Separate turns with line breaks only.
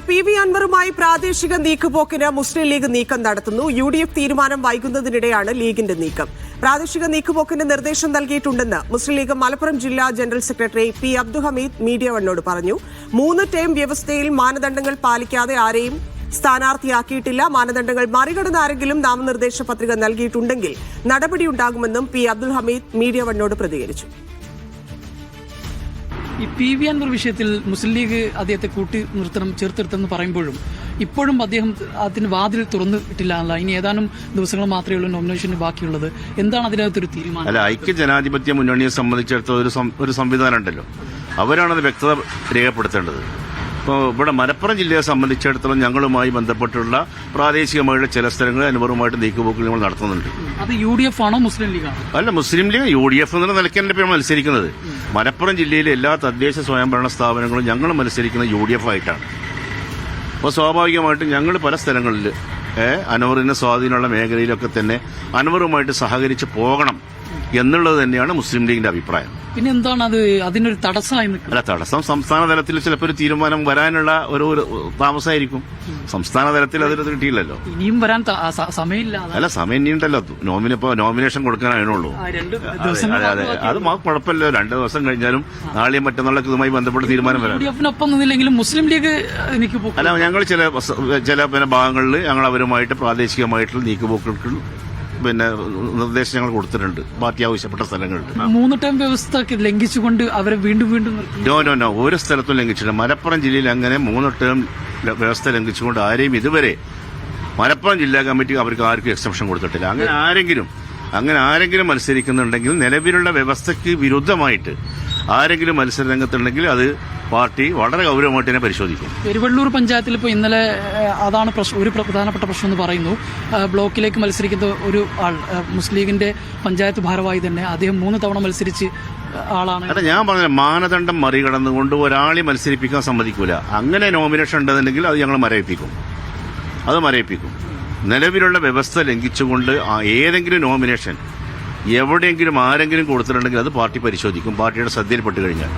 P V അൻവറുമായി പ്രാദേശിക നീക്കുപോക്കിന് മുസ്ലിം league നീക്കം നടത്തുന്നു. UDF തീരുമാനം വൈകുന്നതിനിടെയാണ് ലീഗിന്റെ നീക്കം. പ്രാദേശിക നീക്കുപോക്കിന് നിർദ്ദേശം നൽകിയിട്ടുണ്ടെന്ന് മുസ്ലിം ലീഗ് മലപ്പുറം ജില്ലാ general secretary P Abdul Hameed media വണ്ണോട് പറഞ്ഞു. 3 ടേം വ്യവസ്ഥയിൽ മാനദണ്ഡങ്ങൾ പാലിക്കാതെ ആരെയും സ്ഥാനാർത്ഥിയാക്കിയിട്ടില്ല. മാനദണ്ഡങ്ങൾ മറികടന്ന് ആരെങ്കിലും നാമനിർദ്ദേശ പത്രിക നൽകിയിട്ടുണ്ടെങ്കിൽ നടപടിയുണ്ടാകുമെന്നും പി അബ്ദുൽ ഹമീദ് മീഡിയ വണ്ണോട് പ്രതികരിച്ചു.
ഈ പി വി അൻവർ വിഷയത്തിൽ മുസ്ലിം ലീഗ് അദ്ദേഹത്തെ കൂട്ടി നിർത്തണം, ചേർത്തെടുത്തെന്ന് പറയുമ്പോഴും ഇപ്പോഴും അദ്ദേഹം അതിന് വാതിൽ തുറന്നിട്ടില്ല. ഇനി ഏതാനും ദിവസങ്ങൾ മാത്രമേ ഉള്ളൂ നോമിനേഷന് ബാക്കിയുള്ളത്. എന്താണ് അതിനകത്തൊരു തീരുമാനം?
അല്ല, ഐക്യ ജനാധിപത്യ മുന്നണിയെ സംബന്ധിച്ചിടത്തോളം ഒരു സംവിധാനം ഉണ്ടല്ലോ, അവരാണത് വ്യക്തത രേഖപ്പെടുത്തേണ്ടത്. ഇപ്പോൾ ഇവിടെ മലപ്പുറം ജില്ലയെ സംബന്ധിച്ചിടത്തോളം ഞങ്ങളുമായി ബന്ധപ്പെട്ടുള്ള പ്രാദേശികമായുള്ള ചില സ്ഥലങ്ങളിൽ അനുഭവമായിട്ട് നീക്കുപോക്കുകൾ നമ്മൾ നടത്തുന്നുണ്ട്.
അത് UDF ആണോ മുസ്ലിം ലീഗാണോ?
അല്ല, മുസ്ലിം ലീഗ് UDF എന്ന നിലയ്ക്ക് തന്നെ മത്സരിക്കുന്നത്. മലപ്പുറം ജില്ലയിലെ എല്ലാ തദ്ദേശ സ്വയംഭരണ സ്ഥാപനങ്ങളും ഞങ്ങൾ മത്സരിക്കുന്നത് UDF ആയിട്ടാണ്. അപ്പോൾ സ്വാഭാവികമായിട്ടും ഞങ്ങൾ പല സ്ഥലങ്ങളിൽ അൻവറിന് സ്വാധീനമുള്ള മേഖലയിലൊക്കെ തന്നെ അൻവറുമായിട്ട് സഹകരിച്ച് പോകണം എന്നുള്ളത് തന്നെയാണ് മുസ്ലിം ലീഗിന്റെ അഭിപ്രായം.
പിന്നെ എന്താണ് അത് അതിനൊരു തടസ്സമായി?
അല്ല, തടസ്സം സംസ്ഥാന തലത്തിൽ ചിലപ്പോൾ ഒരു തീരുമാനം വരാനുള്ള ഒരു താമസമായിരിക്കും. സംസ്ഥാന തലത്തിൽ അതിന് കിട്ടിയില്ലല്ലോ,
ഇനിയും വരാൻ സമയമില്ല.
അല്ല, സമയം ഇനിയുണ്ടല്ലോ. നോമിനേഷൻ കൊടുക്കാനാണുള്ളൂ. അതെ, അത് കുഴപ്പമില്ല. 2 ദിവസം കഴിഞ്ഞാലും നാളെയും മറ്റന്നാളൊക്കെ ഇതുമായി ബന്ധപ്പെട്ട് തീരുമാനം വരാം.
UDF-നൊപ്പം നിന്നില്ലെങ്കിലും മുസ്ലിം ലീഗ്
അല്ല, ഞങ്ങൾ ചില ഭാഗങ്ങളിൽ ഞങ്ങൾ അവരുമായിട്ട് പ്രാദേശികമായിട്ടുള്ള നീക്കുപോക്കുകൾ നിർദ്ദേശം ഞങ്ങൾ കൊടുത്തിട്ടുണ്ട് പാർട്ടി ആവശ്യപ്പെട്ട സ്ഥലങ്ങളിൽ.
3 ടേം വ്യവസ്ഥ ലംഘിച്ചുകൊണ്ട് അവരെ വീണ്ടും
നോ ഒരു സ്ഥലത്തും ലംഘിച്ചില്ല. മലപ്പുറം ജില്ലയിൽ അങ്ങനെ 3 ടേം വ്യവസ്ഥ ലംഘിച്ചുകൊണ്ട് ആരെയും ഇതുവരെ മലപ്പുറം ജില്ലാ കമ്മിറ്റി അവർക്ക് ആർക്കും എക്സെപ്ഷൻ കൊടുത്തിട്ടില്ല. അങ്ങനെ ആരെങ്കിലും മത്സരിക്കുന്നുണ്ടെങ്കിൽ നിലവിലുള്ള വ്യവസ്ഥയ്ക്ക് വിരുദ്ധമായിട്ട് ആരെങ്കിലും മത്സര രംഗത്തുണ്ടെങ്കിൽ അത് പാർട്ടി വളരെ ഗൗരവമായിട്ട് തന്നെ പരിശോധിക്കും.
പെരുവള്ളൂർ പഞ്ചായത്തിൽ ഇപ്പോൾ ഇന്നലെ അതാണ് ഒരു പ്രധാനപ്പെട്ട പ്രശ്നം എന്ന് പറയുന്നു. ബ്ലോക്കിലേക്ക് മത്സരിക്കുന്ന ഒരു ആൾ മുസ്ലിം ലീഗിന്റെ പഞ്ചായത്ത് ഭാരവാഹി തന്നെ, അദ്ദേഹം 3 തവണ മത്സരിച്ച് ആളാണ്.
അല്ല, ഞാൻ പറഞ്ഞ മാനദണ്ഡം മറികടന്നുകൊണ്ട് ഒരാളെ മത്സരിപ്പിക്കാൻ സമ്മതിക്കൂല. അങ്ങനെ നോമിനേഷൻ ഉണ്ടെന്നുണ്ടെങ്കിൽ അത് ഞങ്ങൾ മരവിപ്പിക്കും. നിലവിലുള്ള വ്യവസ്ഥ ലംഘിച്ചുകൊണ്ട് ഏതെങ്കിലും നോമിനേഷൻ എവിടെയെങ്കിലും ആരെങ്കിലും കൊടുത്തിട്ടുണ്ടെങ്കിൽ അത് പാർട്ടി പരിശോധിക്കും, പാർട്ടിയുടെ ശ്രദ്ധയിൽപ്പെട്ട് കഴിഞ്ഞാൽ.